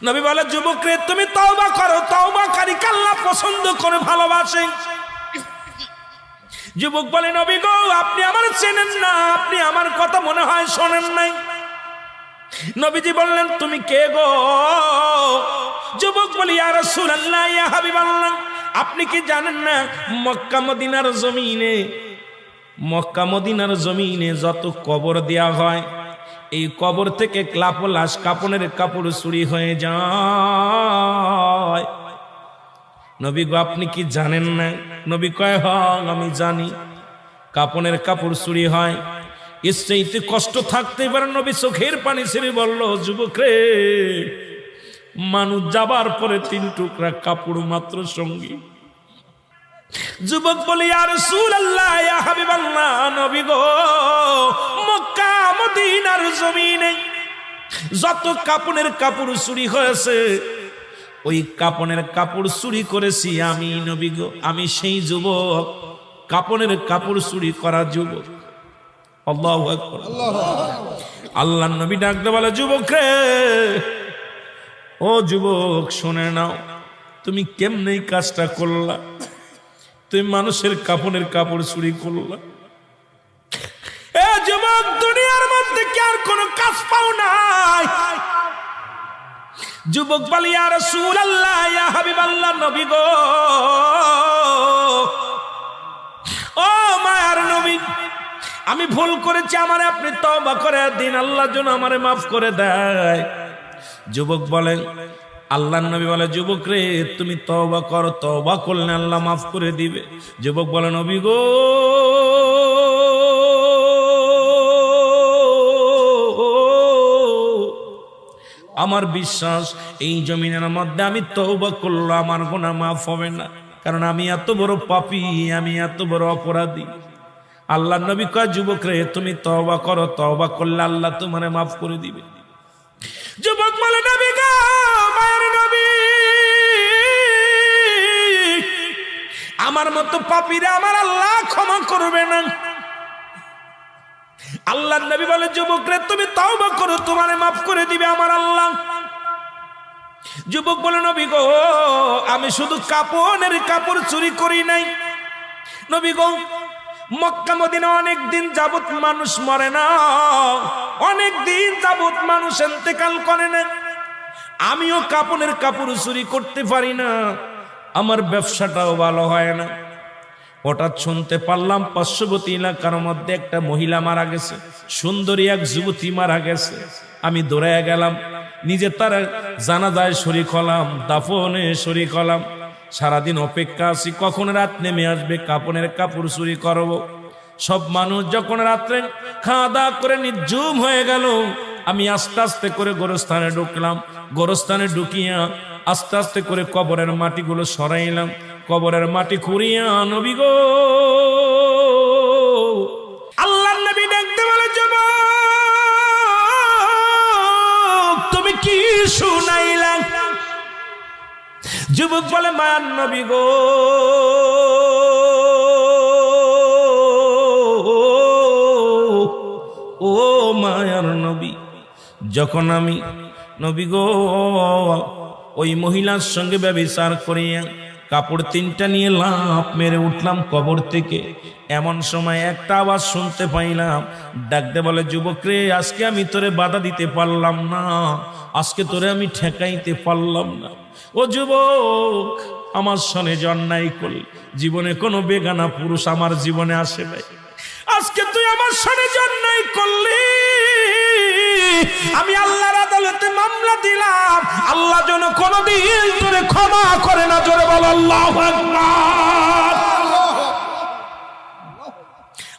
নবী বলে, যুবক রে তুমি তওবা করো, তওবাকারীকে আল্লাহ পছন্দ করে ভালোবাসে। যুবক বলে, নবী গো আপনি আমার চেনেন না, আপনি আমার কথা মনে হয় শোনেন নাই। নবীজি বললেন, তুমি কে গো? যুবক বলি, ইয়া রাসূলুল্লাহ, ইয়া হাবিবাল্লাহ, আপনি কি জানেন না মক্কা মদিনার জমিনে যত কবর দেয়া হয়, এই কবর থেকে লাশ কাপনের কাপড় চুরি হয়ে যায়। নবী গো আপনি কি জানেন না? নবী কয়, হ্যাঁ আমি জানি, কাপনের কাপড় চুরি হয়। এর চাইতে কষ্ট থাকতে পারে? নবী চোখের পানি ছেড়ে বলল, যুবক রে, মানুষ যাবার পরে 3 টুকরা কাপড় মাত্র সঙ্গী। যুবক বলে, ইয়া রাসূলুল্লাহ, ইয়া হাবিবাল্লাহ, নবী গো মক্কা মদিনার জমিনে যত কাপনের কাপড় চুরি হয়েছে, ওই কাপনের কাপড় চুরি করেছি আমি নবী গো, আমি সেই যুবক, কাপনের কাপড় চুরি করা যুবক। আল্লাহু আকবার। আল্লাহর নবী ডাকতে বলে, যুবক রে, ও যুবক শুনে নাও, তুমি কেমনে এই কাজটা করলা? তুমি মানুষের কাপনের কাপড় চুরি করলা। এ যুবক, দুনিয়ার মধ্যে কি আর কোনো কাজ পাও নাই? যুবক বলে, ইয়া রাসূলুল্লাহ, ইয়া হাবিবাল্লাহ, নবী গো, ও মায়ার নবী, আমি ভুল করেছি, আমারে আপনি তওবা করে দিন, আল্লাহ যেন আমারে মাফ করে দেয়। যুবক বলে, আল্লাহর নবী বলে, যুবক রে তুমি তওবা করো, তওবা করলে আল্লাহ মাফ করে দিবে। যুবক বলে, নবী গো আমার বিশ্বাস এই জমিনের মধ্যে আমি তওবা করলে আমার গুনাহ মাফ হবে না, কারণ আমি এত বড় পাপী, আমি এত বড় অপরাধী। আল্লাহর নবী কয়, যুবক রে তুমি তওবা করো, তওবা করলে আল্লাহ তোমারে মাফ করে দিবে। যুবক বলে, নবী গো, মায়ের নবী, আমার মতো পাপীরা আমার আল্লাহ ক্ষমা করবে না। আল্লাহর নবী বলে, যুবক রে তুমি তওবা করো, তোমারে মাফ করে দিবে আমার আল্লাহ। যুবক বলে, নবী গো আমি শুধু কাপনের কাপড় চুরি করি নাই। নবী গো মক্কা মদিনা অনেক দিন যাবত মানুষ মরে না, অনেক দিন যাবত মানুষ ইন্তেকাল করে না, আমিও কাপনের কাপড় চুরি করতে পারি না, আমার ব্যবসাটাও ভালো হয় না। হঠাৎ শুনতে পারলাম পার্শ্ববর্তী এলাকার মধ্যে একটা মহিলা মারা গেছে, সুন্দরী এক যুবতী মারা গেছে। আমি দৌড়াইয়া গেলাম, নিজে তার জানাজায় শরীক হলাম, দাফনে শরীক হলাম। সারাদিন অপেক্ষা আছি কখন রাত নেমে আসবে, কাপনের কাপড় চুরি করব। সব মানুষ যখন রাত্রে খাওয়া দাওয়া করে নির্জুম হয়ে গেল, আমি আস্তে আস্তে করে গোরস্থানে ঢুকলাম। গোরস্থানে ঢুকিয়া আস্তে আস্তে করে কবরের মাটিগুলো সরাইলাম। কবরের মাটি খুঁড়িয়া, নবী গো আল্লাহর নবী ডাকতে বলে, যুবক তুমি কি শুনাইলা? যুবক বলে, মায়ার নবী গো ও মায়ার নবী, যখন আমি নবী গো ওই মহিলার সঙ্গে ব্যভিচার করিয়া কাপড় 3টা নিয়ে লাফ মেরে উঠলাম কবর থেকে, এমন সময় একটা আওয়াজ শুনতে পাইলাম, ডাকতে বলে, যুবক রে আজকে আমি তোরে বাধা দিতে পারলাম না, আজকে তোরে আমি ঠেকাইতে পারলাম না। ও যুবক, আমার সনে অন্যায় করলি, জীবনে কোনো বেগানা পুরুষ আমার জীবনে আসে নাই, আজকে তুই আমার সনে অন্যায় করলি, আমি আল্লাহর আদালতে মামলা দিলাম, আল্লাহ যেন কোনদিন তোরে ক্ষমা করে না। জোরে বল আল্লাহু আকবার।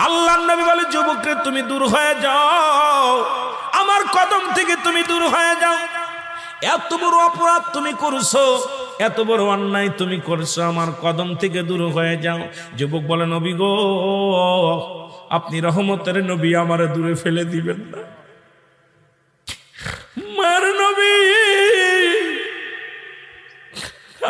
আল্লাহর নবী বলে, যুবক রে তুমি দূর হয়ে যাও, আমার কদম থেকে তুমি দূর হয়ে যাও, এত বড় অপরাধ তুমি করছো, এত বড় অন্যায় তুমি করছো, আমার কদম থেকে দূর হয়ে যাও। যুবক বলে, নবী গো আপনি রহমতের নবী, আমারে দূরে ফেলে দিবেন না। মার নবী,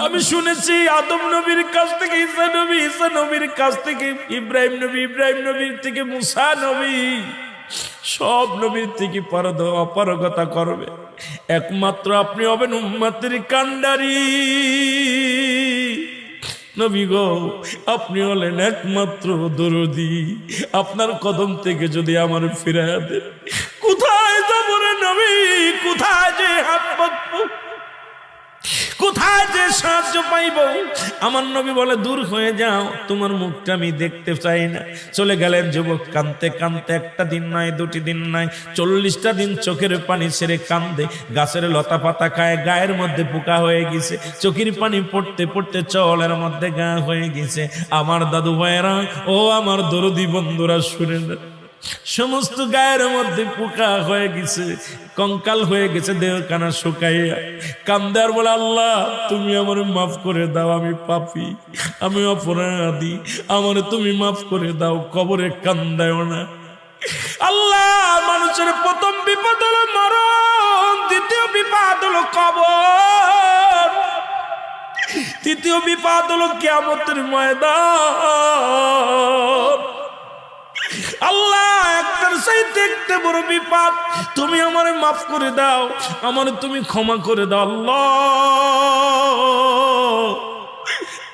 আমি শুনেছি আদম নবীর কাছ থেকে ঈসা নবী, ঈসা নবীর কাছ থেকে ইব্রাহিম নবী, ইব্রাহিম নবীর থেকে মুসা নবী, সব নবীর থেকে অপারগতা করবে, একমাত্র আপনি হবেন উম্মতের কান্ডারি। নবী গো, আপনি হলেন একমাত্র দরদি। আপনার কদম থেকে যদি আমার ফিরাইয়া দেন, কোথায় যাব রে নবী? কোথায় যে হাত পাতবো? কোথায় যে সাহায্য পাইব? আমার নবী বলে, দূর হয়ে যাও, তোমার মুখটা আমি দেখতে চাই না। চলে গেলেন যুবক কানতে কানতে। একটা দিন নয়, দুটি দিন নয়, 40টা দিন চোখের পানি ছেড়ে কান্দে। গাছের লতা পাতা খায়, গায়ের মধ্যে পোকা হয়ে গেছে। চোখের পানি পড়তে পড়তে চলের মধ্যে গা হয়ে গেছে। আমার দাদু ভাইয়েরা, ও আমার দরদি বন্ধুরা, শুনে না, সমস্ত গায়ের মধ্যে পোকা হয়ে গেছে, কঙ্কাল হয়ে গেছে, দেহ কানা শুকাইয়া কান্দে আর বলে, আল্লাহ তুমি আমার মাফ করে দাও, আমি পাপী, আমি অপরাধী, আমার তুমি মাফ করে দাও। কবরে কান্দায়ও না। আল্লাহ, মানুষের প্রথম বিপদ হলো মরণ, দ্বিতীয় বিপদ হলো কবর, তৃতীয় বিপদ হলো কিয়ামতের ময়দান। আল্লাহ, একটার চাইতে একটা বড় বিপদ। তুমি আমারে মাফ করে দাও, আমারে তুমি ক্ষমা করে দাও আল্লাহ।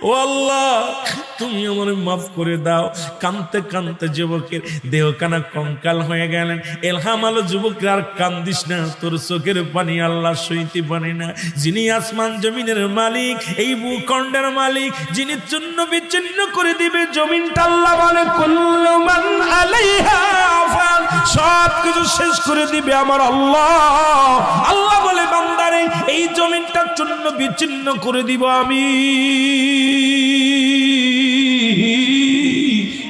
ও আল্লাহ, তুমি আমারে মাফ করে দাও। কানতে কানতে যুবকের দেহখানা কঙ্কাল হয়ে গেলেন। এলহাম আলো, যুবকের আর কান্দিস না, তোর চোখের পানি আল্লাহ সইতে পারে না। যিনি আসমান জমিনের মালিক, এই ভূখণ্ডের মালিক, যিনি চূর্ণ বিচ্ছিন্ন করে দিবে জমিনটা, আল্লাহ বলে, কুল্লু মান আলাইহা ফান, সব কিছু শেষ করে দিবে আমার আল্লাহ। আল্লাহ বলে, বান্দারে, এই জমিনটা চূর্ণ বিচ্ছিন্ন করে দিব আমি।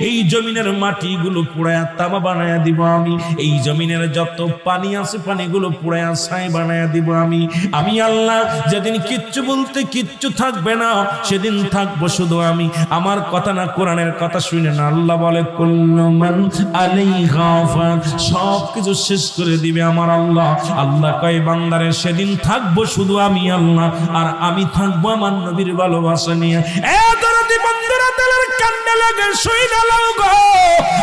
এই জমিনের মাটিগুলো পুড়ায়া তামা বানায়া দিব আমি। এই জমিনের যত পানি আছে পানিগুলো পুড়ায়া ছাই বানায়া দিব আমি। আমি আল্লাহ যেদিন কিচ্ছু বলতে কিচ্ছু থাকবে না, সেদিন থাকবো শুধু আমি। আমার কথা না, কোরআনের কথা শুনে না। আল্লাহ বলে, কুল্লু মান আলাইহা ফান, সব কিছু শেষ করে দিবে আমার আল্লাহ। আল্লাহ কয়, বান্দারে, সেদিন থাকবো শুধু আমি আল্লাহ, আর আমি থাকবো আমার নবীর ভালোবাসা নিয়ে।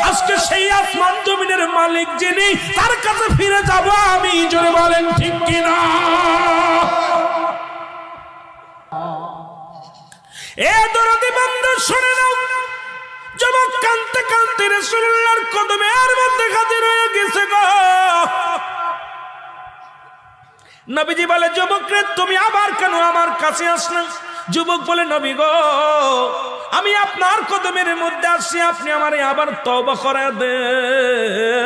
আজকে সেই আসমান জমিনের মালিক যিনি, তার কাছে ফিরে যাব আমি। জোরে বলেন ঠিক কিনা? এ দরদি বান্দা, শুনে নাও, যুবক কাঁদতে কাঁদতে রাসূলুল্লাহর কদমের মধ্যে হাজির হয়ে গেছে গো। নবীজি বলে, যুবক রে, তুমি আবার কেন আমার কাছে আসলে? যুবক বলে, নবী গো, আমি আপনার কদমের মধ্যে আসছি, আপনি আমারে আবার তওবা করে দেন,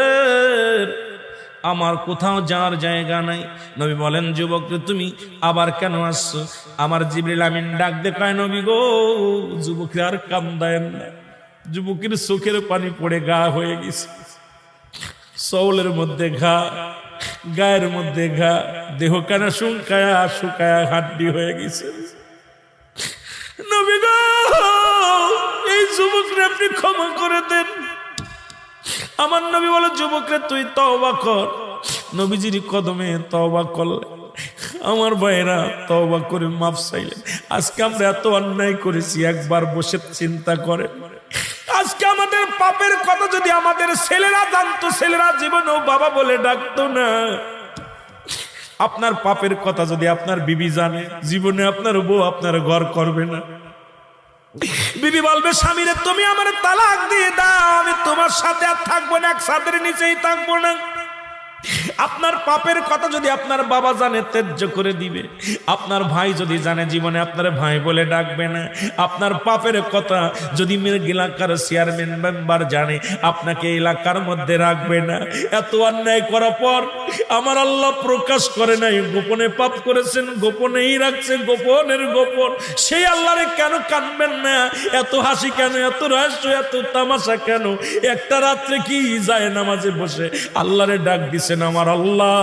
আমার কোথাও যাওয়ার জায়গা নাই। নবী বলেন, যুবক রে, তুমি আবার কেন আসছো? আমার জিবরিল আমিন ডাক দে কয়, নবী গো, যুবকের আর কান্দায়েন না। যুবকের চোখের পানি পড়ে গা হয়ে গেছে, চৌলের মধ্যে ঘা, গায়ের মধ্যে ঘা, দেহ কানা শুকায়া শুকায়া হাড্ডি হয়ে গেছে। নবী গো, এই যুবকরে আপনি ক্ষমা করে দেন। আমার নবী বলে, যুবকরে তুই তওবা কর। নবীজির কদমে তওবা করলে, আমার ভাইরা তওবা করে মাফ চাইলেন। আজকে আমরা এত অন্যায় করেছি, একবার বসে চিন্তা করে, আজকে আমাদের পাপের কথা যদি আমাদের ছেলেরা জানতো, ছেলেরা জীবনেও বাবা বলে ডাকতো না। আপনার পাপের কথা যদি আপনার বিবি জানে, জীবনে আপনার বউ আপনার ঘর করবে না। বিবি বলবে, স্বামীরে তুমি আমার তালাক দিয়ে দাও, আমি তোমার সাথে আর থাকবো না, এক ছাদের নিচেই থাকবো না। আপনার পাপের কথা যদি আপনার বাবা জানে, ত্যায্য করে দিবে। আপনার ভাই যদি জানে, জীবনে আপনার ভাই বলে ডাকবে না। আপনার পাপের কথা যদি এলাকার চেয়ারম্যান মেম্বার জানে, আপনাকে এলাকার মধ্যে রাখবে না। এত অন্যায় করার পর আমার আল্লাহ প্রকাশ করে নাই, গোপনে পাপ করেছেন, গোপনেই রাখছে, গোপনের গোপন। সেই আল্লাহরে কেন কানবেন না? এত হাসি কেন, এত রহস্য, এত তামাশা কেন? একটা রাত্রে কি যায় নামাজে বসে আল্লাহরে ডাক দিছে, আমার আল্লাহ,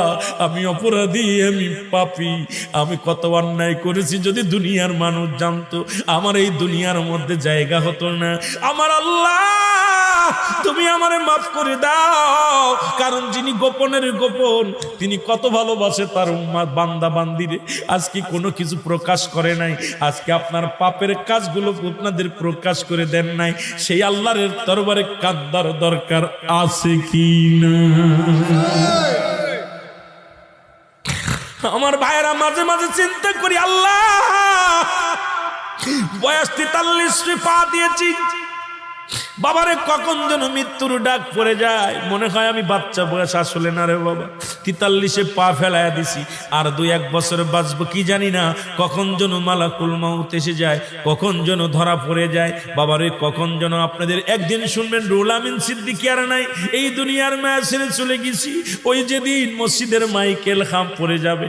আমি অপরাধী, আমি পাপী, আমি কত অন্যায় করেছি। যদি দুনিয়ার মানুষ জানতো, আমার এই দুনিয়ার মধ্যে জায়গা হতো না। আমার আল্লাহ, তুমি আমারে মাফ করে দাও। কারণ যিনি গোপনের গোপন, তিনি কত ভালোবাসে তার উম্মত বান্দা বান্দিরে। আজকে কোনো কিছু প্রকাশ করে নাই। আজকে আপনার পাপের কাজগুলো আপনাদের প্রকাশ করে দেন নাই। সেই আল্লাহর দরবারে কাঁদার দরকার আছে কি না? আমার ভাইয়েরা মাঝে মাঝে চিন্তা করি, আল্লাহ বয়স 43 পা দিয়েছি, বাবারে কখন যেন মৃত্যুর ডাক পড়ে যায়, মনে হয় আমি বাচ্চা বয়স আসলে না রে বাবা, 43 পা ফেলাইয়া দিছি, আর 2-1 বছর বাঁচবো কি জানি না, কখন যেন মালাকুল মাউত এসে যায়, কখন যেন ধরা পড়ে যায়। বাবারে কখন যেন আপনাদের একদিন শুনবেন রুহুল আমিন সিদ্দিকী আর নাই, এই দুনিয়ার মায়া ছেড়ে চলে গেছি। ওই যেদিন মসজিদের মাইকেল খাম পড়ে যাবে,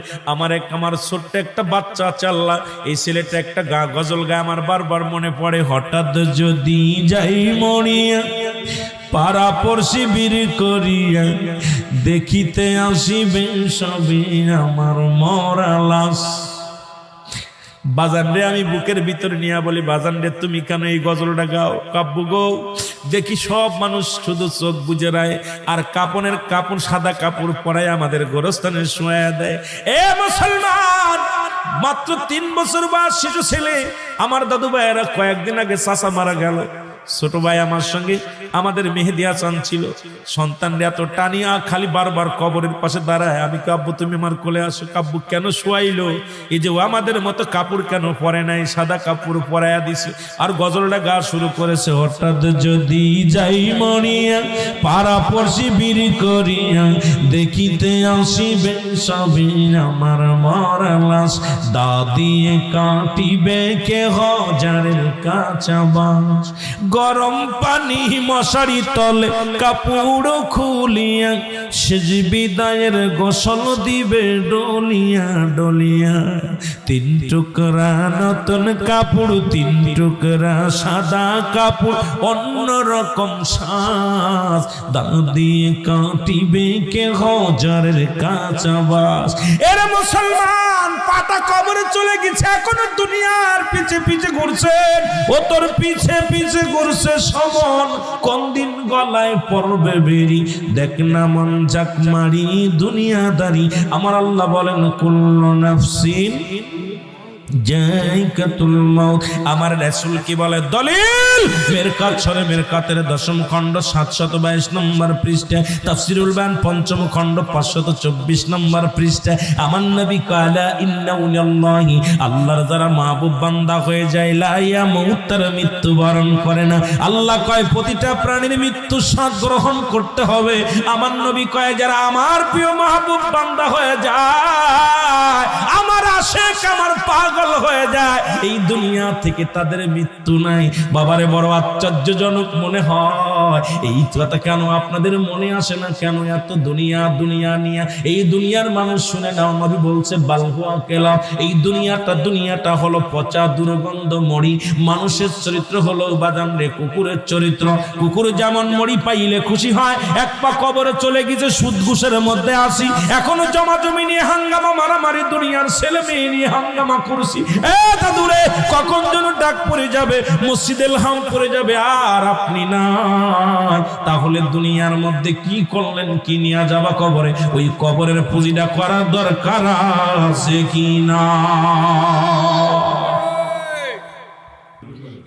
আমার ছোট্ট একটা বাচ্চা আছে, আল্লাহ এই ছেলেটা একটা গজল গায়, আমার বারবার মনে পড়ে, হঠাৎ যদি যাই মরিয়া পাড়া পড়শি বীর করিয়া দেখিতে আসিবে সবে আমার মরা লাশ। বাজান রে আমি বুকের ভিতর নিয়ে বলি, বাজান রে তুমি কেন এই গজলটা গাও কাব্য গো? দেখি সব মানুষ শুধু চোখ বুজে রায় আর কাপড়ের কাপড় সাদা কাপড় পরায় আমাদের গোরস্থানে শোয়া দেয়। এ মুসলমান, মাত্র 3 বছর বয়স শিশু ছেলে, আমার দাদু ভাইয়েরা কয়েকদিন আগে চাচা মারা গেল। ছোট ভাই আমার সঙ্গে আমাদের মেহেদি হাসান ছিল, সন্তানরা এত টানিয়া খালি বারবার কবরের পাশে দাঁড়ায়, আমি কাব্বু তুমি আমার কোলে আসো, কাব্বু কেন শোয়াইলো, এই যে ও আমাদের মতো কাপড় কেন পরে নাই, সাদা কাপড় পরাইয়া দিছে, আর গজলটা গা শুরু করেছে, হঠাৎ যদি যাই মরিয়া পাড়া পড়শি বীর করিয়া দেখিতে আসিবে সবে আমার মরা লাশ, দাদিয়ে কাটিবে কে হাজারের কাঁচা বাঁশ, গরম পানি মশারি তলে কাপড় খুলিয়া সেজ বিদায়ের গোসল দিবে ডলিয়া ডলিয়া, 3 টুকরা নতুন কাপড়, 3 টুকরা সাদা কাপড়, অন্যরকম সাজ, দাদি কাটিবে কে হাজারের কাঁচা বাঁশ। এরা মুসলমান পাটা কবরে চলে গেছে, এখনো দুনিয়ার পিছে পিছে ঘুরছে, ও তোর পিছে পিছে ঘুরছে সমন, কোন দিন গলায় পড়বে বেরি, দেখ না মন জাক মারি দুনিয়াদারি। আমার আল্লাহ বলেন কুল্লু নাফসিন জায়কাতুল মাউত। আমার রাসূল কি বলে? দলিল মিরকাত সরে মিরকাতের 10ম খণ্ড 722 নম্বর পৃষ্ঠা, তাফসীরুল বায়ান 5ম খণ্ড 524 নম্বর পৃষ্ঠা। আমার নবী কালা ইন্নাল্লাহি, আল্লাহর যারা মাহবুব বান্দা হয়ে যায়, লা ইয়ামুত, তার মৃত্যুবরণ করে না। আল্লাহ কয় প্রতিটা প্রাণীর মৃত্যু স্বাদ গ্রহণ করতে হবে। আমার নবী কয় যারা আমার প্রিয় মাহবুব বান্দা হয়ে যায়, আমার আশিক, আমার পাগল হয়ে যায়, এই দুনিয়া থেকে তাদের মৃত্যু নাই। বাবারে বড় আশ্চর্যজনক মনে হয়, এই কথা কেন আপনাদের মনে আসে না? কেন এত দুনিয়া দুনিয়া নিয়া? এই দুনিয়ার মানুষ শুনে নাও, নবী বলছে বালহুয়া কেলা, এই দুনিয়াটা হলো পচা দুর্গন্ধ মরি। মানুষের চরিত্র হলো বাদাম রে কুকুরের চরিত্র। কুকুর যেমন মরি পাইলে খুশি হয়, এক পা কবরে চলে গেছে, সুদ ঘুষের মধ্যে আসি, এখনো জমা জমি নিয়ে হাঙ্গামা মারামারি, দুনিয়ার ছেলে মেয়ে নিয়ে হাঙ্গামা করছি। দূরে কখন যেন ডাক পড়ে যাবে, মসজিদুল হাম পড়ে যাবে, আর আপনি না, তাহলে দুনিয়ার মধ্যে কি করলেন, কি নিয়ে যাবা কবরে? ওই কবরের পুঁজিটা করার দরকার আছে কি না?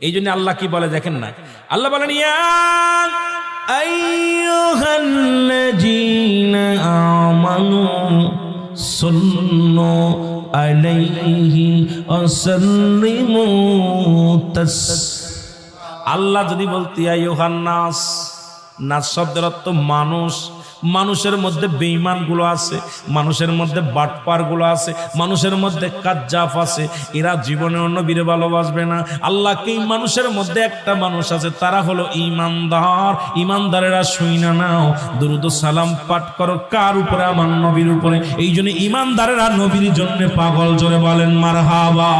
এই জন্য আল্লাহ কি বলে দেখেন না, আল্লাহ বলেন ইয়া আইয়ুহাল্লাযীনা আমানু সাল্লু আলাইহি ওয়াসাল্লিমু আল্লাহ যদি বলতে আইয়ুহান নাস, নাস শব্দের অর্থ মানুষ, মানুষের মধ্যে বেঈমান গুলো আছে, মানুষের মধ্যে বাটপার গুলো আছে, মানুষের মধ্যে কাজ্জাফ আছে, এরা জীবনে নবীরে ভালোবাসবে না। আল্লাহকে মানুষের মধ্যে একটা মানুষ আছে, তারা হলো ঈমানদার। ঈমানদারেরা শুইনা নাও, দুরূদ ও সালাম পাঠ করো কার উপরে? আমার নবীর উপরে। এই জন্য ঈমানদারেরা নবীর জন্য পাগল, জোরে বলেন মারহাবা।